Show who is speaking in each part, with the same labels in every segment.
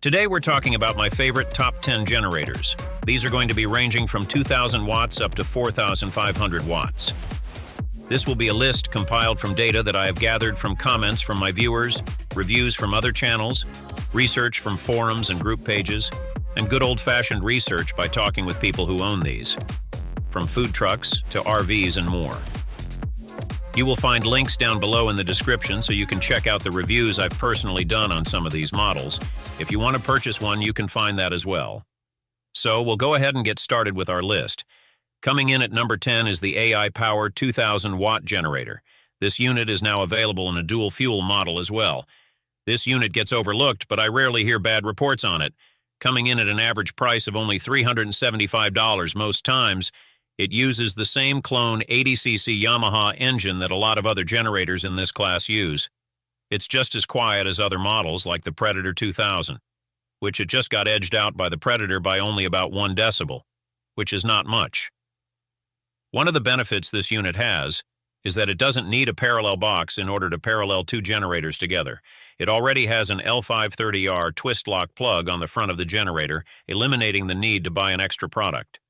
Speaker 1: Today we're talking about my favorite top 10 generators. These are going to be ranging from 2,000 watts up to 4,500 watts. This will be a list compiled from data that I have gathered from comments from my viewers, reviews from other channels, research from forums and group pages, and good old-fashioned research by talking with people who own these, from food trucks to RVs and more. You will find links down below in the description so you can check out the reviews I've personally done on some of these models. If you want to purchase one, you can find that as well. So we'll go ahead and get started with our list. Coming in at number 10 is the AI Power 2000 watt generator. This unit is now available in a dual fuel model as well. This unit gets overlooked, but I rarely hear bad reports on it. Coming in at an average price of only $375 most times, it uses the same clone 80cc Yamaha engine that a lot of other generators in this class use. It's just as quiet as other models like the Predator 2000, which it just got edged out by the Predator by only about 1 decibel, which is not much. One of the benefits this unit has is that it doesn't need a parallel box in order to parallel two generators together. It already has an L530R twist lock plug on the front of the generator, eliminating the need to buy an extra product.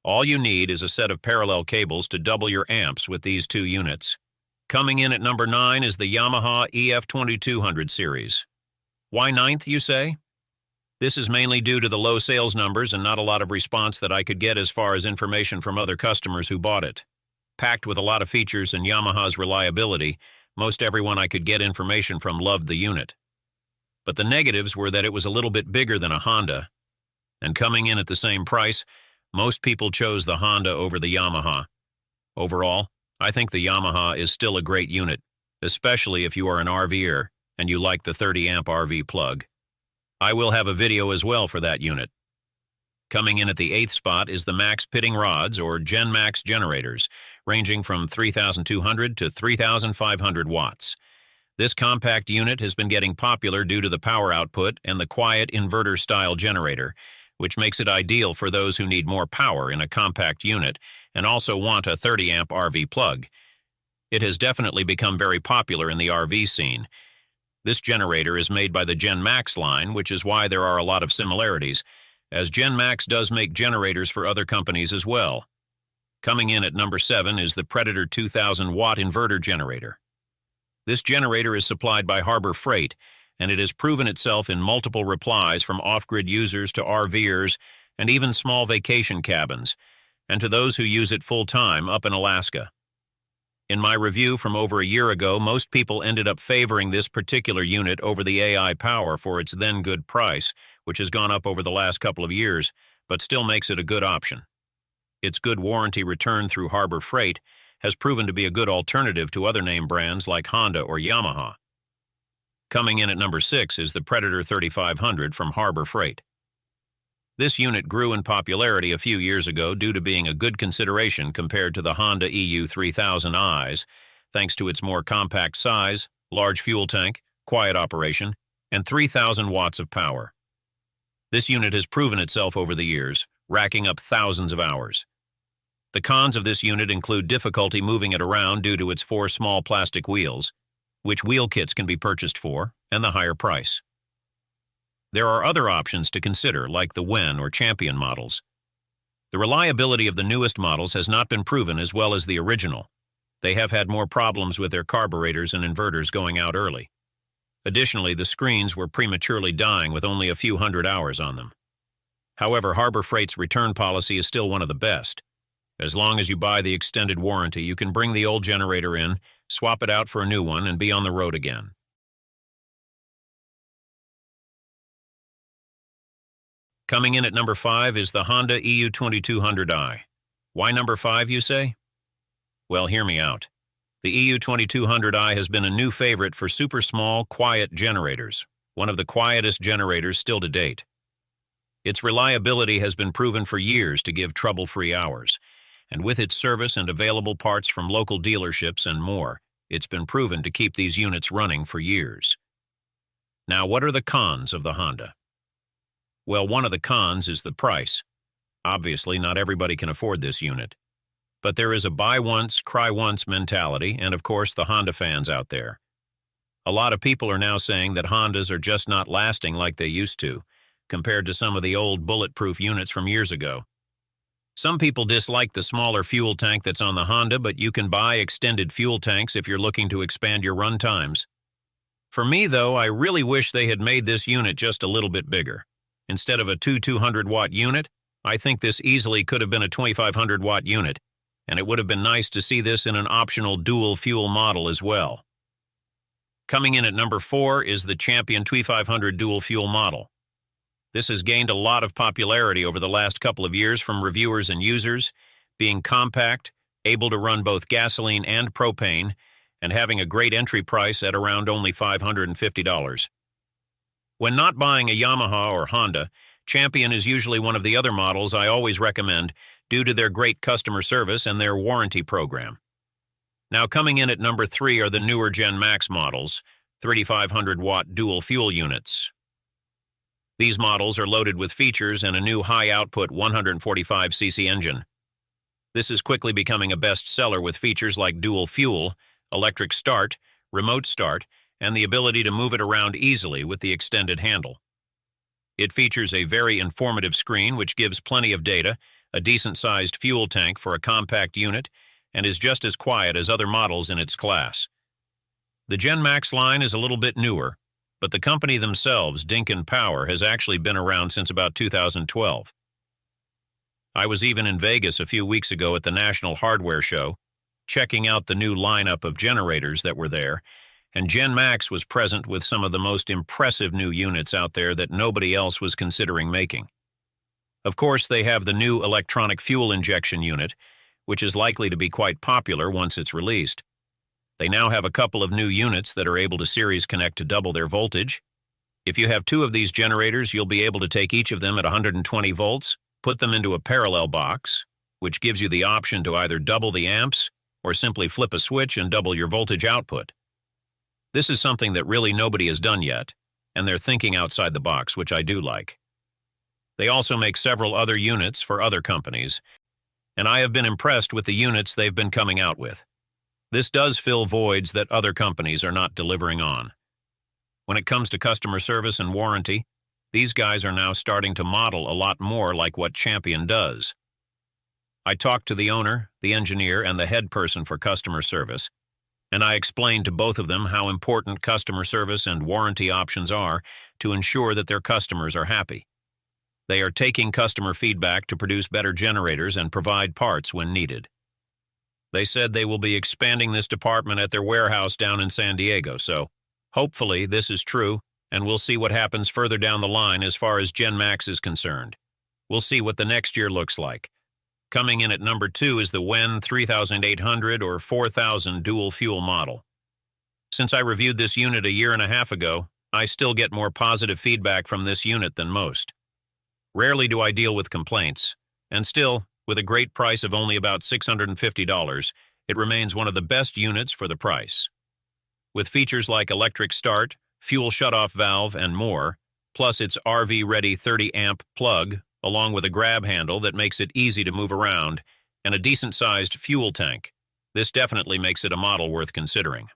Speaker 1: All you need is a set of parallel cables to double your amps with these two units. Coming in at number 9 is the Yamaha EF2200 series. Why 9th, you say? This is mainly due to the low sales numbers and not a lot of response that I could get as far as information from other customers who bought it. Packed with a lot of features and Yamaha's reliability, most everyone I could get information from loved the unit. But the negatives were that it was a little bit bigger than a Honda, and coming in at the same price, most people chose the Honda over the Yamaha. Overall, I think the Yamaha is still a great unit, especially if you are an RVer and you like the 30-amp RV plug. I will have a video as well for that unit. Coming in at the 8th spot is the Max Pitting Rods, or Genmax generators, ranging from 3,200 to 3,500 watts. This compact unit has been getting popular due to the power output and the quiet inverter-style generator, which makes it ideal for those who need more power in a compact unit and also want a 30-amp RV plug. It has definitely become very popular in the RV scene. This generator is made by the Genmax line, which is why there are a lot of similarities, as Genmax does make generators for other companies as well. Coming in at number 7 is the Predator 2000 watt inverter generator. This generator is supplied by Harbor Freight, and it has proven itself in multiple replies from off-grid users to RVers and even small vacation cabins, and to those who use it full-time up in Alaska. In my review from over a year ago, most people ended up favoring this particular unit over the AI Power for its then good price, which has gone up over the last couple of years, but still makes it a good option. Its good warranty return through Harbor Freight has proven to be a good alternative to other name brands like Honda or Yamaha. Coming in at number 6 is the Predator 3500 from Harbor Freight. This unit grew in popularity a few years ago due to being a good consideration compared to the Honda EU 3000i's, thanks to its more compact size, large fuel tank, quiet operation, and 3,000 watts of power. This unit has proven itself over the years, racking up thousands of hours. The cons of this unit include difficulty moving it around due to its 4 small plastic wheels, which wheel kits can be purchased for, and the higher price. There are other options to consider, like the Wen or Champion models. The reliability of the newest models has not been proven as well as the original. They have had more problems with their carburetors and inverters going out early. Additionally, the screens were prematurely dying with only a few hundred hours on them. However, Harbor Freight's return policy is still one of the best. As long as you buy the extended warranty, you can bring the old generator in, swap it out for a new one, and be on the road again. Coming in at number 5 is the Honda EU2200i. Why number 5, you say? Well, hear me out. The EU2200i has been a new favorite for super small, quiet generators, one of the quietest generators still to date. Its reliability has been proven for years to give trouble-free hours, and with its service and available parts from local dealerships and more, it's been proven to keep these units running for years. Now, what are the cons of the Honda? Well, one of the cons is the price. Obviously, not everybody can afford this unit. But there is a buy once, cry once mentality, and of course the Honda fans out there. A lot of people are now saying that Hondas are just not lasting like they used to, compared to some of the old bulletproof units from years ago. Some people dislike the smaller fuel tank that's on the Honda, but you can buy extended fuel tanks if you're looking to expand your run times. For me, though, I really wish they had made this unit just a little bit bigger. Instead of a 200-watt unit, I think this easily could have been a 2500-watt unit, and it would have been nice to see this in an optional dual-fuel model as well. Coming in at number 4 is the Champion 2500 dual-fuel model. This has gained a lot of popularity over the last couple of years from reviewers and users, being compact, able to run both gasoline and propane, and having a great entry price at around only $550. When not buying a Yamaha or Honda, Champion is usually one of the other models I always recommend due to their great customer service and their warranty program. Now coming in at number 3 are the newer Genmax models, 3500-watt dual-fuel units. These models are loaded with features and a new high-output 145cc engine. This is quickly becoming a bestseller with features like dual fuel, electric start, remote start, and the ability to move it around easily with the extended handle. It features a very informative screen which gives plenty of data, a decent-sized fuel tank for a compact unit, and is just as quiet as other models in its class. The Genmax line is a little bit newer, but the company themselves, Dinkin Power, has actually been around since about 2012. I was even in Vegas a few weeks ago at the National Hardware Show, checking out the new lineup of generators that were there, and Genmax was present with some of the most impressive new units out there that nobody else was considering making. Of course, they have the new electronic fuel injection unit, which is likely to be quite popular once it's released. They now have a couple of new units that are able to series connect to double their voltage. If you have 2 of these generators, you'll be able to take each of them at 120 volts, put them into a parallel box, which gives you the option to either double the amps or simply flip a switch and double your voltage output. This is something that really nobody has done yet, and they're thinking outside the box, which I do like. They also make several other units for other companies, and I have been impressed with the units they've been coming out with. This does fill voids that other companies are not delivering on. When it comes to customer service and warranty, these guys are now starting to model a lot more like what Champion does. I talked to the owner, the engineer, and the head person for customer service, and I explained to both of them how important customer service and warranty options are to ensure that their customers are happy. They are taking customer feedback to produce better generators and provide parts when needed. They said they will be expanding this department at their warehouse down in San Diego, so hopefully this is true, and we'll see what happens further down the line as far as Genmax is concerned. We'll see what the next year looks like. Coming in at number 2 is the WEN 3800 or 4000 dual-fuel model. Since I reviewed this unit a year and a half ago, I still get more positive feedback from this unit than most. Rarely do I deal with complaints, and still, with a great price of only about $650, it remains one of the best units for the price. With features like electric start, fuel shutoff valve, and more, plus its RV-ready 30-amp plug, along with a grab handle that makes it easy to move around, and a decent-sized fuel tank, this definitely makes it a model worth considering.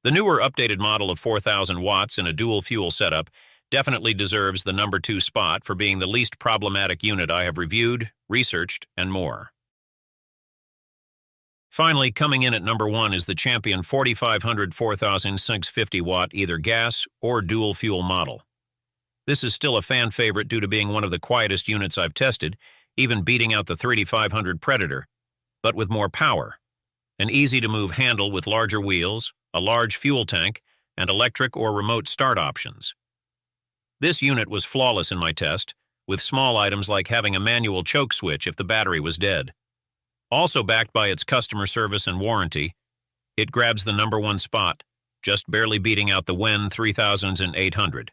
Speaker 1: The newer updated model of 4,000 watts in a dual-fuel setup definitely deserves the number 2 spot for being the least problematic unit I have reviewed, researched, and more. Finally, coming in at number 1 is the Champion 4500 4650 watt either gas or dual fuel model. This is still a fan favorite due to being one of the quietest units I've tested, even beating out the 3500 Predator, but with more power. An easy-to-move handle with larger wheels, a large fuel tank, and electric or remote start options. This unit was flawless in my test, with small items like having a manual choke switch if the battery was dead. Also backed by its customer service and warranty, it grabs the number 1 spot, just barely beating out the WEN 3800.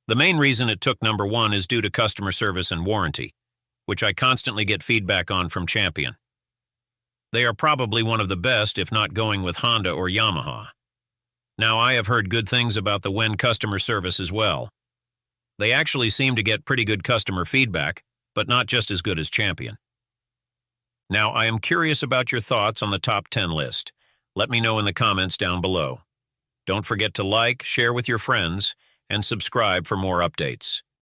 Speaker 1: The main reason it took number 1 is due to customer service and warranty, which I constantly get feedback on from Champion. They are probably one of the best, if not going with Honda or Yamaha. Now, I have heard good things about the WEN customer service as well. They actually seem to get pretty good customer feedback, but not just as good as Champion. Now, I am curious about your thoughts on the top 10 list. Let me know in the comments down below. Don't forget to like, share with your friends, and subscribe for more updates.